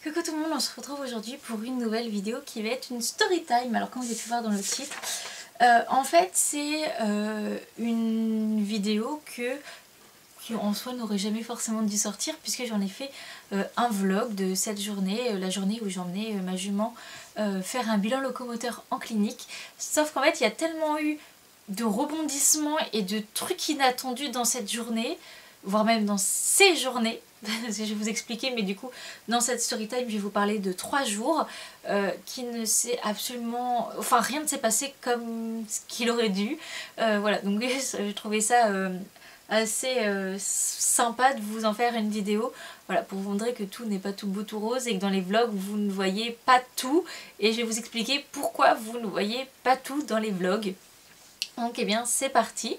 Coucou tout le monde, on se retrouve aujourd'hui pour une nouvelle vidéo qui va être une story time. Alors comme vous avez pu voir dans le titre, en fait c'est une vidéo qui en soi n'aurait jamais forcément dû sortir, puisque j'en ai fait un vlog de cette journée, la journée où j'ai emmené ma jument faire un bilan locomoteur en clinique. Sauf qu'en fait il y a tellement eu de rebondissements et de trucs inattendus dans cette journée, voire même dans ces journées. Je vais vous expliquer, mais du coup dans cette story time je vais vous parler de 3 jours qui ne s'est absolument... Enfin rien ne s'est passé comme ce qu'il aurait dû. Voilà, donc j'ai trouvé ça assez sympa de vous en faire une vidéo. Voilà, pour vous montrer que tout n'est pas tout beau tout rose et que dans les vlogs vous ne voyez pas tout. Et je vais vous expliquer pourquoi vous ne voyez pas tout dans les vlogs. Donc eh bien c'est parti.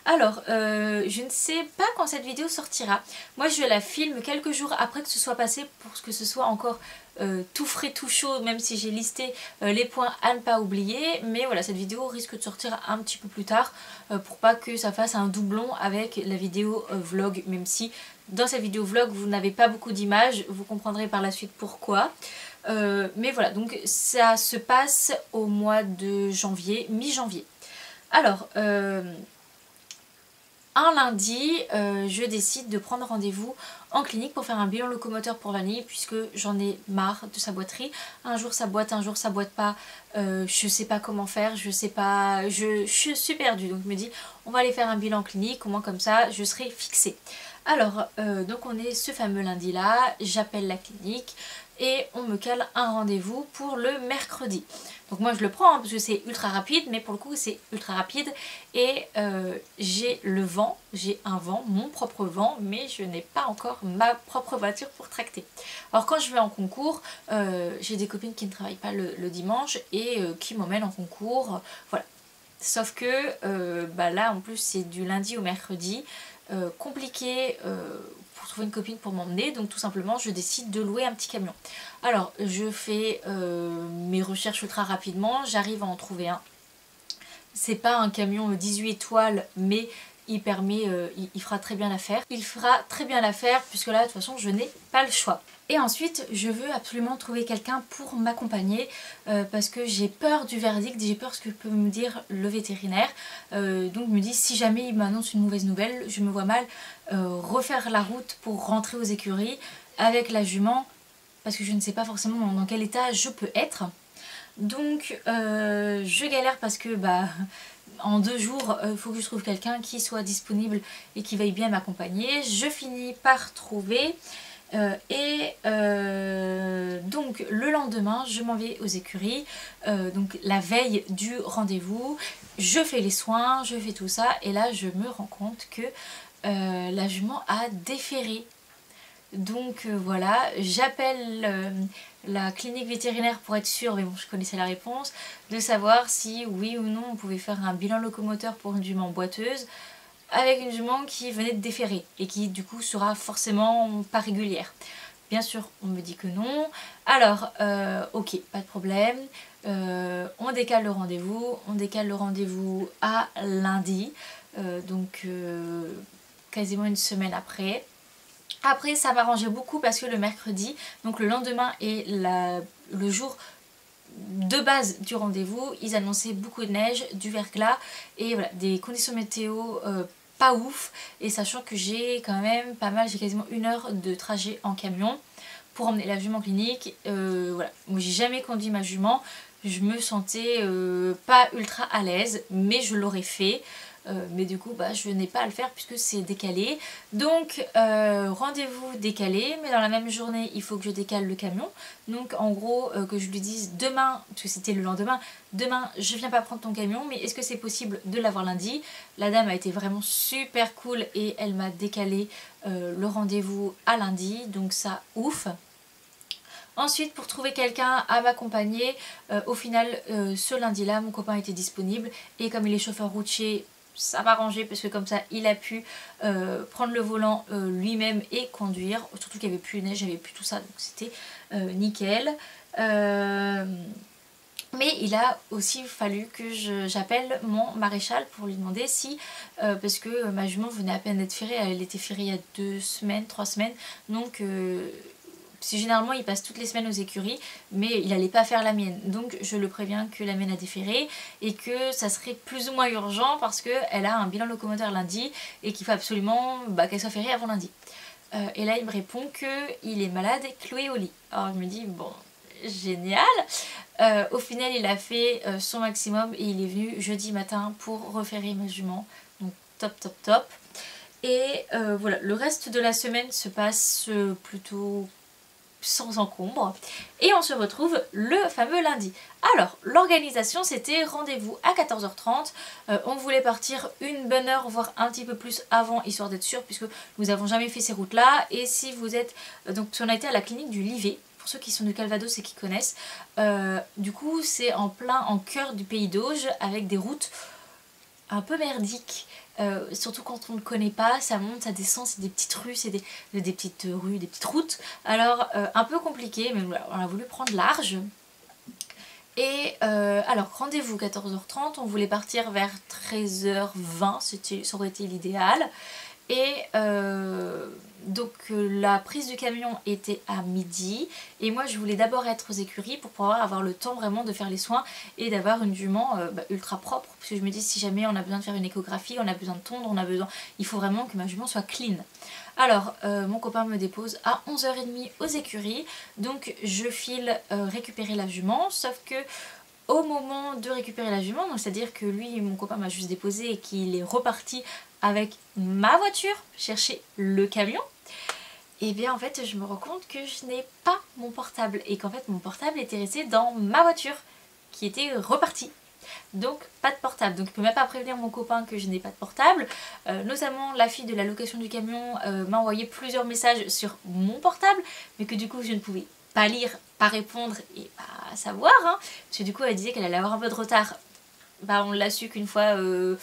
Alors je ne sais pas quand cette vidéo sortira. Moi je la filme quelques jours après que ce soit passé pour que ce soit encore tout frais, tout chaud, même si j'ai listé les points à ne pas oublier. Mais voilà, cette vidéo risque de sortir un petit peu plus tard pour pas que ça fasse un doublon avec la vidéo vlog, même si dans cette vidéo vlog vous n'avez pas beaucoup d'images, vous comprendrez par la suite pourquoi. Mais voilà, donc ça se passe au mois de janvier, mi-janvier. Alors, un lundi, je décide de prendre rendez-vous en clinique pour faire un bilan locomoteur pour Vanille, puisque j'en ai marre de sa boiterie. Un jour ça boite, un jour ça boite pas, je sais pas comment faire, je sais pas, je suis perdue. Donc je me dis, on va aller faire un bilan clinique, au moins comme ça je serai fixée. Alors, donc on est ce fameux lundi là, j'appelle la clinique et on me cale un rendez-vous pour le mercredi. Donc moi je le prends parce que c'est ultra rapide, mais pour le coup c'est ultra rapide et j'ai le vent, j'ai un vent, mon propre vent, mais je n'ai pas encore ma propre voiture pour tracter. Alors quand je vais en concours, j'ai des copines qui ne travaillent pas le dimanche et qui m'emmènent en concours, voilà. Sauf que là en plus c'est du lundi au mercredi, compliqué pour trouver une copine pour m'emmener, donc tout simplement je décide de louer un petit camion. Alors je fais mes recherches ultra rapidement, j'arrive à en trouver un. C'est pas un camion 18 étoiles, mais il permet, il fera très bien l'affaire. Il fera très bien l'affaire puisque là de toute façon je n'ai pas le choix. Et ensuite je veux absolument trouver quelqu'un pour m'accompagner parce que j'ai peur du verdict, j'ai peur de ce que peut me dire le vétérinaire. Donc je me dis, si jamais il m'annonce une mauvaise nouvelle, je me vois mal refaire la route pour rentrer aux écuries avec la jument, parce que je ne sais pas forcément dans quel état je peux être. Donc je galère parce que en 2 jours il faut que je trouve quelqu'un qui soit disponible et qui veuille bien m'accompagner. Je finis par trouver donc le lendemain je m'en vais aux écuries, donc la veille du rendez-vous, je fais les soins, je fais tout ça et là je me rends compte que la jument a déféré. Donc voilà, j'appelle la clinique vétérinaire pour être sûre, mais bon je connaissais la réponse, de savoir si oui ou non on pouvait faire un bilan locomoteur pour une jument boiteuse avec une jument qui venait de déférer et qui du coup sera forcément pas régulière. Bien sûr on me dit que non, alors ok, pas de problème, on décale le rendez-vous à lundi, donc quasiment une semaine après. Après ça m'arrangeait beaucoup parce que le mercredi, donc le lendemain et le jour de base du rendez-vous, ils annonçaient beaucoup de neige, du verglas et voilà, des conditions météo pas ouf. Et sachant que j'ai quand même pas mal, j'ai quasiment 1 heure de trajet en camion pour emmener la jument en clinique. Voilà, moi j'ai jamais conduit ma jument, je me sentais pas ultra à l'aise, mais je l'aurais fait. Mais du coup je n'ai pas à le faire puisque c'est décalé. Donc rendez-vous décalé, mais dans la même journée il faut que je décale le camion. Donc en gros que je lui dise demain, parce que c'était le lendemain, demain je viens pas prendre ton camion, mais est-ce que c'est possible de l'avoir lundi? La dame a été vraiment super cool et elle m'a décalé le rendez-vous à lundi, donc ça ouf. Ensuite, pour trouver quelqu'un à m'accompagner, au final ce lundi là mon copain était disponible et comme il est chauffeur routier, ça m'a arrangé parce que comme ça il a pu prendre le volant lui-même et conduire, surtout qu'il n'y avait plus de neige, il n'y avait plus tout ça, donc c'était nickel. Mais il a aussi fallu que j'appelle mon maréchal pour lui demander si, parce que ma jument venait à peine d'être ferrée, elle était ferrée il y a 2 semaines, 3 semaines, donc Si généralement il passe toutes les semaines aux écuries, mais il n'allait pas faire la mienne. Donc je le préviens que la mienne a déféré et que ça serait plus ou moins urgent parce qu'elle a un bilan locomoteur lundi et qu'il faut absolument qu'elle soit ferrée avant lundi. Et là il me répond qu'il est malade et cloué au lit. Alors je me dis bon, génial. Au final il a fait son maximum et il est venu jeudi matin pour referrer ma jument. Donc top top top. Et voilà, le reste de la semaine se passe plutôt sans encombre et on se retrouve le fameux lundi. Alors l'organisation, c'était rendez-vous à 14h30, on voulait partir une bonne heure voire un petit peu plus avant histoire d'être sûr puisque nous n'avons jamais fait ces routes là. Et si vous êtes donc on a été à la clinique du Livet pour ceux qui sont du Calvados et qui connaissent, du coup c'est en cœur du pays d'Auge avec des routes un peu merdiques. Surtout quand on ne connaît pas, ça monte, ça descend, c'est des petites rues, c'est des petites rues, des petites routes. Alors un peu compliqué, mais voilà, on a voulu prendre large. Et alors rendez-vous 14h30, on voulait partir vers 13h20, ça aurait été l'idéal. Et donc la prise du camion était à midi et moi je voulais d'abord être aux écuries pour pouvoir avoir le temps vraiment de faire les soins et d'avoir une jument ultra propre, parce que je me dis si jamais on a besoin de faire une échographie, on a besoin de tondre, il faut vraiment que ma jument soit clean. Alors mon copain me dépose à 11h30 aux écuries, donc je file récupérer la jument, sauf que au moment de récupérer la jument, donc c'est-à-dire que lui, mon copain m'a juste déposé et qu'il est reparti avec ma voiture chercher le camion, et bien en fait je me rends compte que je n'ai pas mon portable et qu'en fait mon portable était resté dans ma voiture qui était repartie. Donc pas de portable, donc je peux même pas prévenir mon copain que je n'ai pas de portable. Notamment la fille de la location du camion m'a envoyé plusieurs messages sur mon portable, mais que du coup je ne pouvais pas lire, pas répondre et pas savoir, hein, parce que du coup elle disait qu'elle allait avoir un peu de retard. On l'a su qu'une fois, une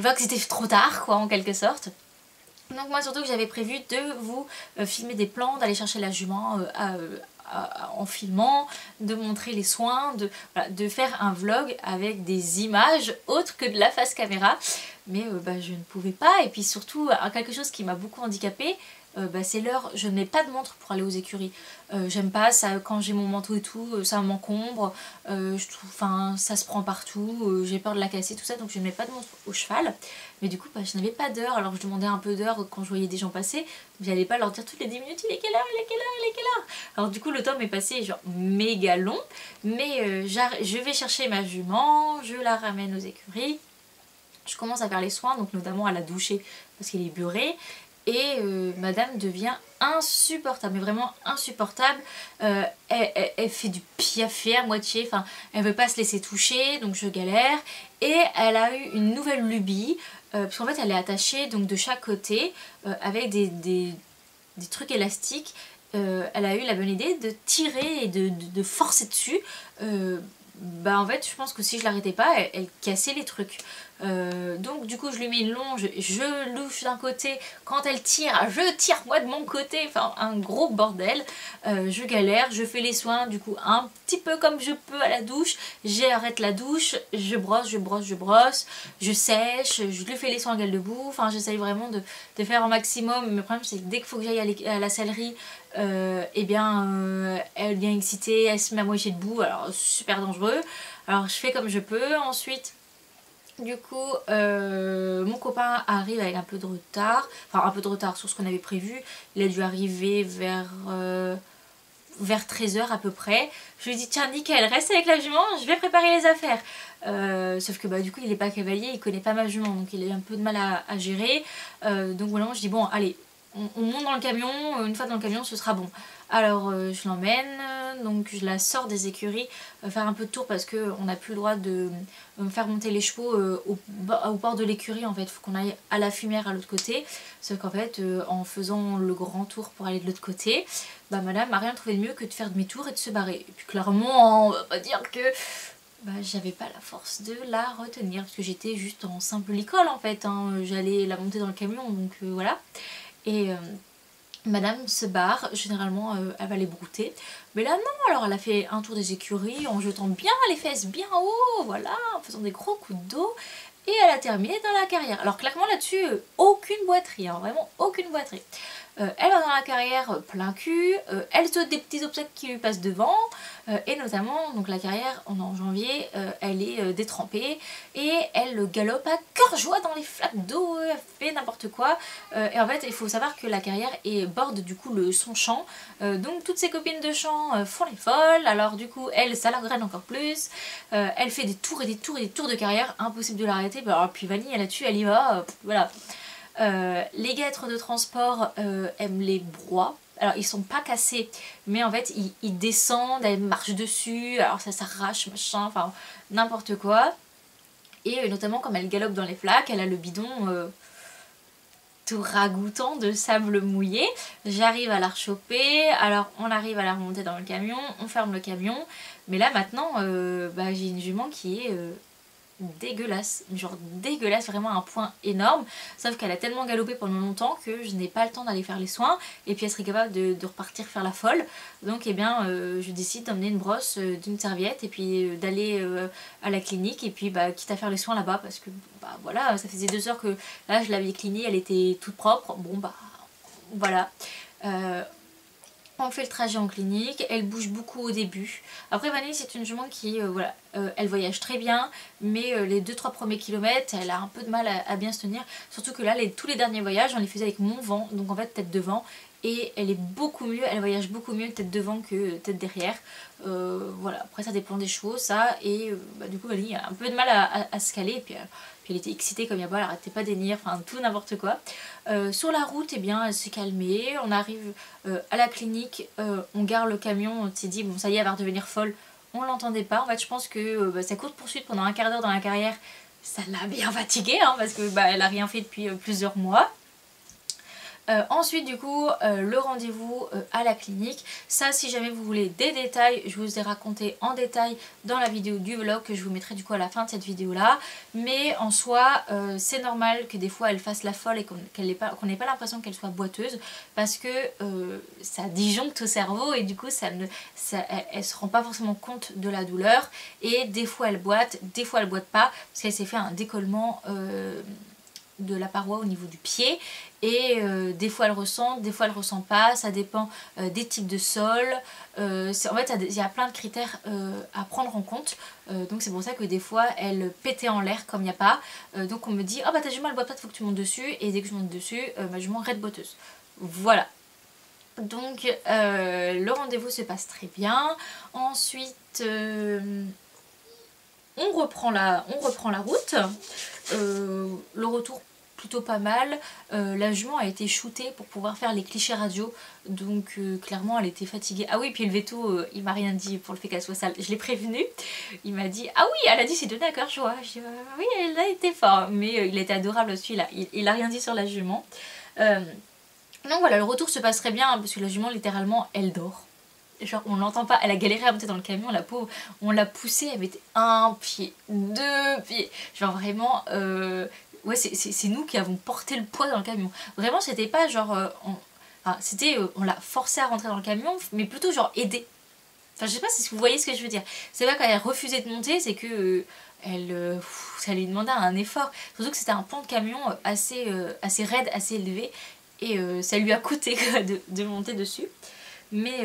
fois que c'était trop tard quoi en quelque sorte. Donc moi surtout que j'avais prévu de vous filmer des plans, d'aller chercher la jument en filmant, de montrer les soins, de faire un vlog avec des images autres que de la face caméra. Mais je ne pouvais pas, et puis surtout quelque chose qui m'a beaucoup handicapée, c'est l'heure. Je ne mets pas de montre pour aller aux écuries. J'aime pas ça, quand j'ai mon manteau et tout, ça m'encombre, je trouve, ça se prend partout, j'ai peur de la casser, tout ça, donc je ne mets pas de montre au cheval. Mais du coup je n'avais pas d'heure, alors je demandais un peu d'heure quand je voyais des gens passer, mais j'allais pas leur dire toutes les 10 minutes il est quelle heure, il est quelle heure, il est quelle heure. Alors du coup le temps m'est passé genre méga long, mais je vais chercher ma jument, je la ramène aux écuries, je commence à faire les soins, donc notamment à la doucher parce qu'elle est beurrée. Et madame devient insupportable, mais vraiment insupportable. Elle fait du piafé à moitié, elle veut pas se laisser toucher, donc je galère. Et elle a eu une nouvelle lubie, parce qu'en fait elle est attachée donc de chaque côté avec des trucs élastiques. Elle a eu la bonne idée de tirer et de forcer dessus. En fait je pense que si je l'arrêtais pas, elle cassait les trucs. Donc du coup je lui mets une longe, je louche d'un côté, quand elle tire, je tire moi de mon côté, un gros bordel. Je galère, je fais les soins du coup un petit peu comme je peux à la douche, j'arrête la douche, je brosse, je sèche, je lui fais les soins à gueule debout, j'essaye vraiment de faire un maximum. Mais le problème c'est que dès qu'il faut que j'aille à la sellerie, elle vient excitée, elle se met à moitié debout, alors super dangereux. Alors je fais comme je peux. Ensuite du coup mon copain arrive avec un peu de retard, sur ce qu'on avait prévu. Il a dû arriver vers 13h à peu près. Je lui dis tiens nickel, reste avec la jument, je vais préparer les affaires. Sauf que du coup il n'est pas cavalier, il connaît pas ma jument, donc il a un peu de mal à gérer. Donc voilà, je dis bon allez, on monte dans le camion, une fois dans le camion ce sera bon. Alors je l'emmène, donc je la sors des écuries, faire un peu de tour parce qu'on n'a plus le droit de me faire monter les chevaux au bord de l'écurie. En fait il faut qu'on aille à la fumière à l'autre côté, sauf qu'en fait en faisant le grand tour pour aller de l'autre côté, madame n'a rien trouvé de mieux que de faire demi-tour et de se barrer. Et puis clairement on va pas dire que j'avais pas la force de la retenir parce que j'étais juste en simple licol en fait, hein. J'allais la monter dans le camion, donc voilà. Et madame se barre, généralement elle va les brouter. Mais là non, alors elle a fait un tour des écuries en jetant bien les fesses bien haut, voilà, en faisant des gros coups d'eau. Et elle a terminé dans la carrière. Alors clairement là-dessus, aucune boiterie, hein, vraiment aucune boiterie. Elle va dans la carrière plein cul, elle saute des petits obstacles qui lui passent devant, et notamment donc la carrière en janvier, elle est détrempée et elle galope à cœur joie dans les flaques d'eau, elle fait n'importe quoi. Et en fait il faut savoir que la carrière borde du coup son champ, donc toutes ses copines de champ font les folles, alors du coup elle ça la graine encore plus, elle fait des tours et des tours et des tours de carrière, impossible de l'arrêter, puis Vanille là-dessus elle y va, voilà. Les guêtres de transport aiment les broies. Alors ils sont pas cassés, mais en fait ils descendent, elles marchent dessus, alors ça s'arrache, machin, enfin n'importe quoi. Et notamment comme elle galope dans les flaques, elle a le bidon tout ragoûtant de sable mouillé. J'arrive à la rechoper, alors on arrive à la remonter dans le camion, on ferme le camion. Mais là maintenant, j'ai une jument qui est dégueulasse, genre dégueulasse, vraiment à un point énorme, sauf qu'elle a tellement galopé pendant longtemps que je n'ai pas le temps d'aller faire les soins, et puis elle serait capable de repartir faire la folle, donc eh bien je décide d'emmener une brosse, d'une serviette, et puis d'aller à la clinique, et puis quitte à faire les soins là-bas, parce que voilà, ça faisait 2 heures que là je l'avais clinée, elle était toute propre, bon voilà. On fait le trajet en clinique, elle bouge beaucoup au début. Après Vanille c'est une jument qui, elle voyage très bien, mais les 2-3 premiers kilomètres, elle a un peu de mal à bien se tenir. Surtout que là, tous les derniers voyages, on les faisait avec mon vent, donc en fait tête devant. Et elle est beaucoup mieux, elle voyage beaucoup mieux tête devant que tête derrière. Voilà, après ça dépend des chevaux, ça. Et du coup Vanille a un peu de mal à se caler. Et puis elle était excitée comme il y a pas, elle arrêtait pas d'énir, enfin tout n'importe quoi. Sur la route, eh bien, elle s'est calmée, on arrive à la clinique, on gare le camion, on s'est dit bon ça y est elle va redevenir folle, on l'entendait pas. En fait je pense que sa courte poursuite pendant un quart d'heure dans la carrière, ça l'a bien fatiguée, hein, parce que elle a rien fait depuis plusieurs mois. Ensuite du coup le rendez-vous à la clinique, ça si jamais vous voulez des détails, je vous ai raconté en détail dans la vidéo du vlog que je vous mettrai du coup à la fin de cette vidéo là, mais en soi c'est normal que des fois elle fasse la folle et qu'on n'ait pas l'impression qu'elle soit boiteuse, parce que ça disjoncte au cerveau et du coup elle se rend pas forcément compte de la douleur, et des fois elle boite, des fois elle boite pas, parce qu'elle s'est fait un décollement de la paroi au niveau du pied, et des fois elle ressent, des fois elle ressent pas, ça dépend des types de sol, en fait il y a plein de critères à prendre en compte, donc c'est pour ça que des fois elle pétait en l'air comme il n'y a pas, donc on me dit oh ta jument elle boite pas, il faut que tu montes dessus, et dès que je monte dessus ma jument raide boiteuse, voilà. Donc le rendez-vous se passe très bien. Ensuite on reprend la route. Le retour plutôt pas mal. La jument a été shootée pour pouvoir faire les clichés radio, donc clairement elle était fatiguée. Ah oui, puis le veto il m'a rien dit pour le fait qu'elle soit sale, je l'ai prévenu, il m'a dit ah oui elle a dit c'est donné à cœur joie, je dis oui elle a été fort, mais il était adorable celui-là, il a rien dit sur la jument. Donc voilà, le retour se passe très bien, parce que la jument littéralement elle dort. Genre on l'entend pas, elle a galéré à monter dans le camion, la pauvre, on l'a poussée, elle mettait 1 pied, 2 pieds, genre vraiment, ouais c'est nous qui avons porté le poids dans le camion. Vraiment c'était pas genre, on l'a forcée à rentrer dans le camion, mais plutôt genre aidée. Enfin je sais pas si vous voyez ce que je veux dire, c'est pas quand elle refusait de monter, c'est que ça lui demandait un effort, surtout que c'était un pont de camion assez raide, assez élevé, et ça lui a coûté de monter dessus. Mais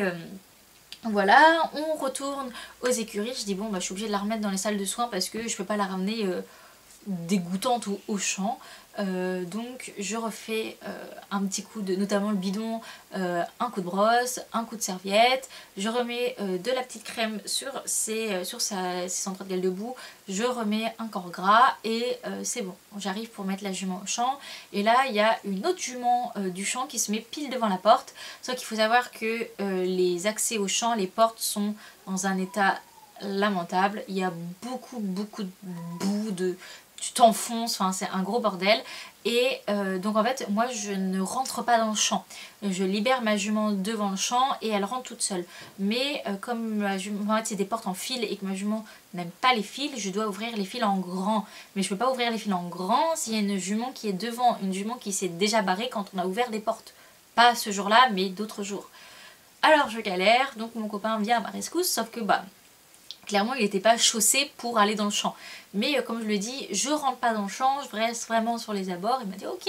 voilà, on retourne aux écuries, je dis bon je suis obligée de la remettre dans les salles de soins parce que je peux pas la ramener dégoûtante au champ. Donc je refais un petit coup de, notamment le bidon, un coup de brosse, un coup de serviette, je remets de la petite crème sur ses centres de gueule de boue, je remets un corps gras et c'est bon, j'arrive pour mettre la jument au champ. Et là il y a une autre jument du champ qui se met pile devant la porte, sauf qu'il faut savoir que les accès au champ, les portes sont dans un état lamentable, il y a beaucoup de boue, tu t'enfonces, enfin c'est un gros bordel, et donc en fait moi je ne rentre pas dans le champ, je libère ma jument devant le champ et elle rentre toute seule, mais comme ma jument, en fait c'est des portes en fil et que ma jument n'aime pas les fils, je dois ouvrir les fils en grand, mais je peux pas ouvrir les fils en grand s'il y a une jument qui est devant, une jument qui s'est déjà barrée quand on a ouvert les portes, pas ce jour là mais d'autres jours. Alors je galère, donc mon copain vient à ma rescousse, sauf que Clairement, il n'était pas chaussé pour aller dans le champ. Mais comme je le dis, je rentre pas dans le champ, je reste vraiment sur les abords. Il m'a dit ok.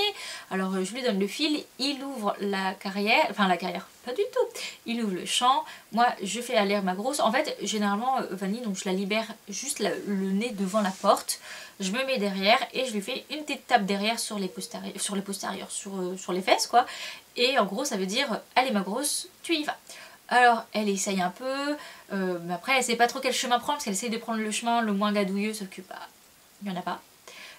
Alors je lui donne le fil, il ouvre la carrière, enfin la carrière, pas du tout. Il ouvre le champ. Moi, je fais aller ma grosse. En fait, généralement, Vanille, donc je la libère juste le nez devant la porte. Je me mets derrière et je lui fais une petite tape derrière sur les postérieurs, sur les fesses quoi. Et en gros, ça veut dire allez ma grosse, tu y vas. Alors elle essaye un peu, mais après elle sait pas trop quel chemin prendre parce qu'elle essaye de prendre le chemin le moins gadouilleux, sauf que bah il n'y en a pas.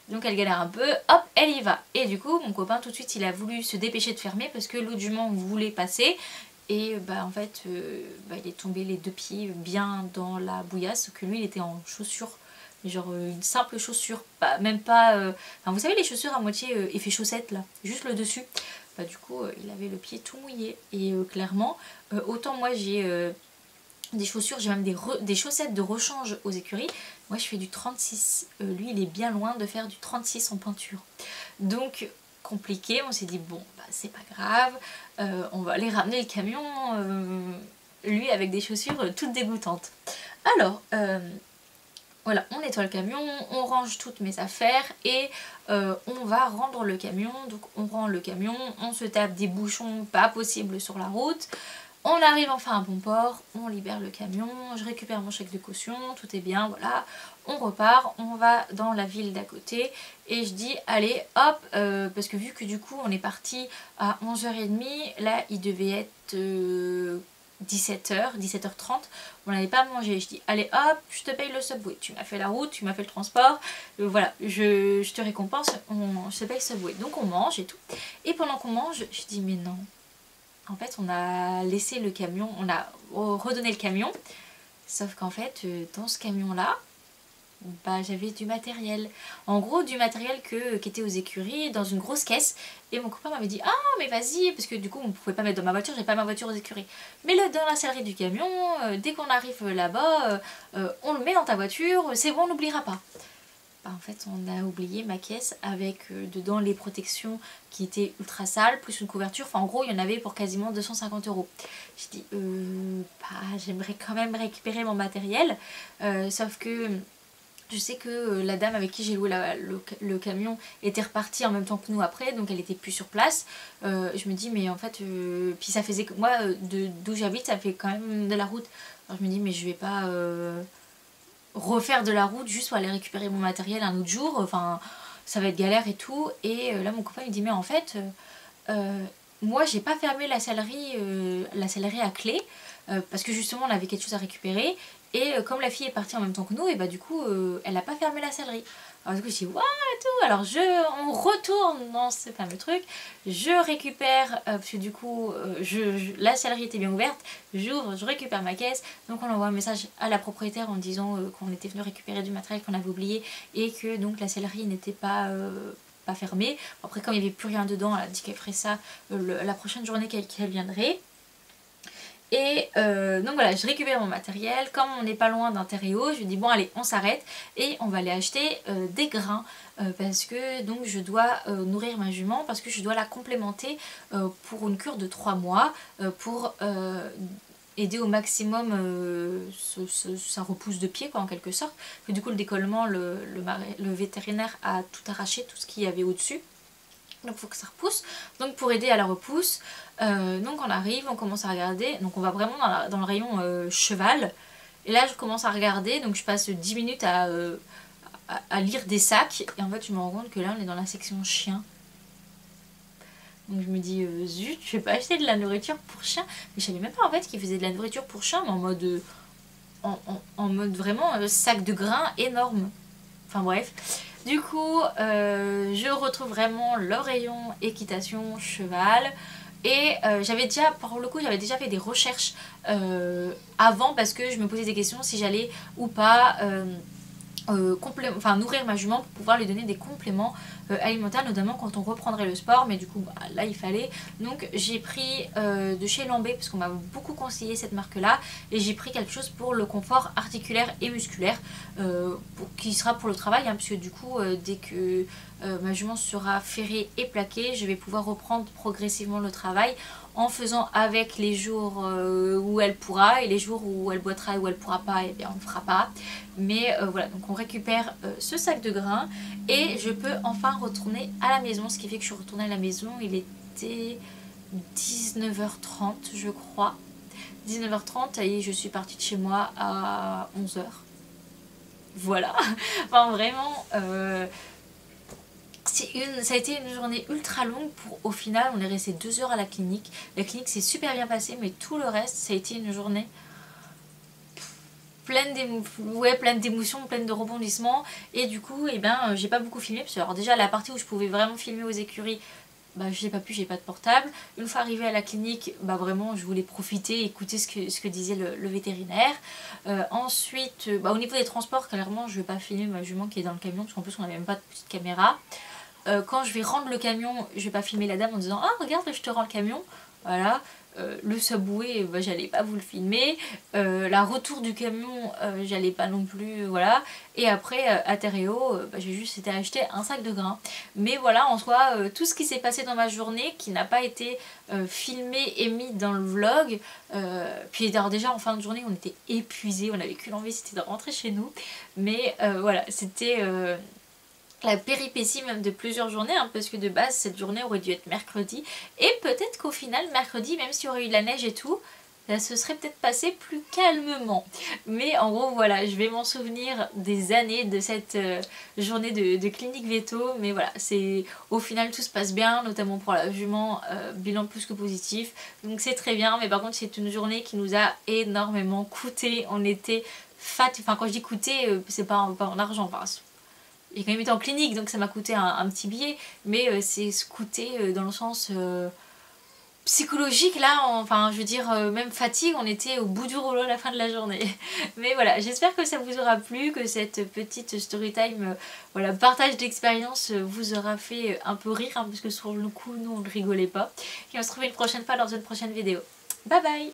Donc elle galère un peu, hop, elle y va. Et du coup mon copain tout de suite il a voulu se dépêcher de fermer parce que l'autre jument voulait passer. Et bah en fait il est tombé les deux pieds bien dans la bouillasse, sauf que lui il était en chaussures. Genre une simple chaussure, même pas... Enfin, vous savez les chaussures à moitié effet chaussette là, juste le dessus. Bah du coup il avait le pied tout mouillé et clairement autant moi j'ai des chaussures, j'ai même des chaussettes de rechange aux écuries, moi je fais du 36, lui il est bien loin de faire du 36 en peinture, donc compliqué. On s'est dit bon bah c'est pas grave, on va aller ramener le camion, lui avec des chaussures toutes dégoûtantes. Alors voilà, on nettoie le camion, on range toutes mes affaires et on va rendre le camion. Donc on rend le camion, on se tape des bouchons pas possibles sur la route. On arrive enfin à bon port, on libère le camion, je récupère mon chèque de caution, tout est bien, voilà. On repart, on va dans la ville d'à côté et je dis allez hop, parce que vu que du coup on est parti à 11h30, là il devait être... 17h, 17h30, on n'avait pas mangé. Je dis allez hop, je te paye le Subway, tu m'as fait la route, tu m'as fait le transport, voilà, je te récompense, je te paye le Subway. Donc on mange et tout. Et pendant qu'on mange, je dis mais non, en fait on a laissé le camion, on a redonné le camion, sauf qu'en fait dans ce camion là, bah, j'avais du matériel, en gros du matériel qui était aux écuries dans une grosse caisse. Et mon copain m'avait dit ah mais vas-y, parce que du coup on ne pouvait pas mettre dans ma voiture, j'ai pas ma voiture aux écuries, mets-le dans la sellerie du camion, dès qu'on arrive là-bas on le met dans ta voiture, c'est bon, on n'oubliera pas. Bah, en fait on a oublié ma caisse avec dedans les protections qui étaient ultra sales, plus une couverture, enfin en gros il y en avait pour quasiment 250 €. J'ai dit bah, j'aimerais quand même récupérer mon matériel, sauf que je sais que la dame avec qui j'ai loué le camion était repartie en même temps que nous après, donc elle était plus sur place. Je me dis mais en fait, puis ça faisait que moi d'où j'habite ça fait quand même de la route. Alors je me dis mais je vais pas refaire de la route juste pour aller récupérer mon matériel un autre jour, enfin ça va être galère et tout. Et là mon copain me dit mais en fait moi j'ai pas fermé la sellerie à clé parce que justement on avait quelque chose à récupérer. Et comme la fille est partie en même temps que nous, et bah du coup elle n'a pas fermé la sellerie. Alors du coup je dis waouh et tout. Alors on retourne dans ce fameux truc, je récupère, parce que du coup la sellerie était bien ouverte, j'ouvre, je récupère ma caisse. Donc on envoie un message à la propriétaire en disant qu'on était venu récupérer du matériel qu'on avait oublié et que donc la sellerie n'était pas fermée. Après comme il n'y avait plus rien dedans, elle a dit qu'elle ferait ça la prochaine journée qu'elle viendrait. Et donc voilà, je récupère mon matériel, comme on n'est pas loin d'un terreau, je dis bon allez on s'arrête et on va aller acheter des grains parce que donc je dois nourrir ma jument, parce que je dois la complémenter pour une cure de 3 mois pour aider au maximum sa repousse de pied quoi, en quelque sorte. Que du coup le décollement, le vétérinaire a tout arraché, tout ce qu'il y avait au dessus. Donc il faut que ça repousse, donc pour aider à la repousse, donc on arrive, on commence à regarder, donc on va vraiment dans le rayon cheval, et là je commence à regarder, donc je passe 10 minutes à lire des sacs, et en fait je me rends compte que là on est dans la section chien. Donc je me dis zut, je vais pas acheter de la nourriture pour chien, mais je savais même pas en fait qu'ils faisaient de la nourriture pour chien, mais en mode, en mode vraiment sac de grains énorme, enfin bref. Du coup, je retrouve vraiment le rayon équitation cheval. Et j'avais déjà, pour le coup, j'avais déjà fait des recherches avant parce que je me posais des questions si j'allais ou pas nourrir ma jument pour pouvoir lui donner des compléments alimentaires, notamment quand on reprendrait le sport. Mais du coup, bah, là, il fallait. Donc, j'ai pris de chez Lambé, parce qu'on m'a beaucoup conseillé cette marque-là. Et j'ai pris quelque chose pour le confort articulaire et musculaire, qui sera pour le travail, hein, puisque du coup, dès que ma jument sera ferrée et plaquée, je vais pouvoir reprendre progressivement le travail en faisant avec les jours où elle pourra, et les jours où elle boitera et où elle pourra pas, et bien on ne fera pas. Mais voilà, donc on récupère ce sac de grains et je peux enfin retourner à la maison, ce qui fait que je suis retournée à la maison. Il était 19h30 je crois, 19h30, et je suis partie de chez moi à 11h. Voilà, enfin vraiment, ça a été une journée ultra longue. Au final, on est resté 2 heures à la clinique. La clinique s'est super bien passée, mais tout le reste, ça a été une journée pleine d'émotions, pleine de rebondissements. Et du coup, eh ben, j'ai pas beaucoup filmé, parce que alors déjà la partie où je pouvais vraiment filmer aux écuries, bah j'ai pas pu, j'ai pas de portable. Une fois arrivée à la clinique, bah vraiment je voulais profiter, écouter ce que disait le vétérinaire. Ensuite, bah, au niveau des transports, clairement je vais pas filmer ma jument qui est dans le camion, parce qu'en plus on n'avait même pas de petite caméra. Quand je vais rendre le camion, je vais pas filmer la dame en disant « Ah regarde, je te rends le camion ». Voilà. Le subway, bah, j'allais pas vous le filmer. La retour du camion, j'allais pas non plus, voilà. Et après, à Terreo, bah, j'ai juste été acheter un sac de grains. Mais voilà, en soi, tout ce qui s'est passé dans ma journée, qui n'a pas été filmé et mis dans le vlog. Puis alors déjà, en fin de journée, on était épuisés, on avait qu'une envie, c'était de rentrer chez nous. Mais voilà, c'était la péripétie même de plusieurs journées, hein, parce que de base cette journée aurait dû être mercredi, et peut-être qu'au final mercredi, même s'il y aurait eu de la neige et tout, ça se serait peut-être passé plus calmement. Mais en gros voilà, je vais m'en souvenir des années de cette journée de clinique veto. Mais voilà, c'est au final tout se passe bien, notamment pour la jument, bilan plus que positif, donc c'est très bien. Mais par contre c'est une journée qui nous a énormément coûté, on était enfin quand je dis coûté, c'est pas en argent, enfin, j'ai quand même été en clinique, donc ça m'a coûté un petit billet, mais c'est coûté dans le sens psychologique là, enfin je veux dire même fatigue, on était au bout du rouleau à la fin de la journée. Mais voilà, j'espère que ça vous aura plu, que cette petite story time, voilà, partage d'expérience vous aura fait un peu rire, hein, parce que sur le coup nous on ne rigolait pas. Et on se retrouve une prochaine fois dans une prochaine vidéo. Bye bye.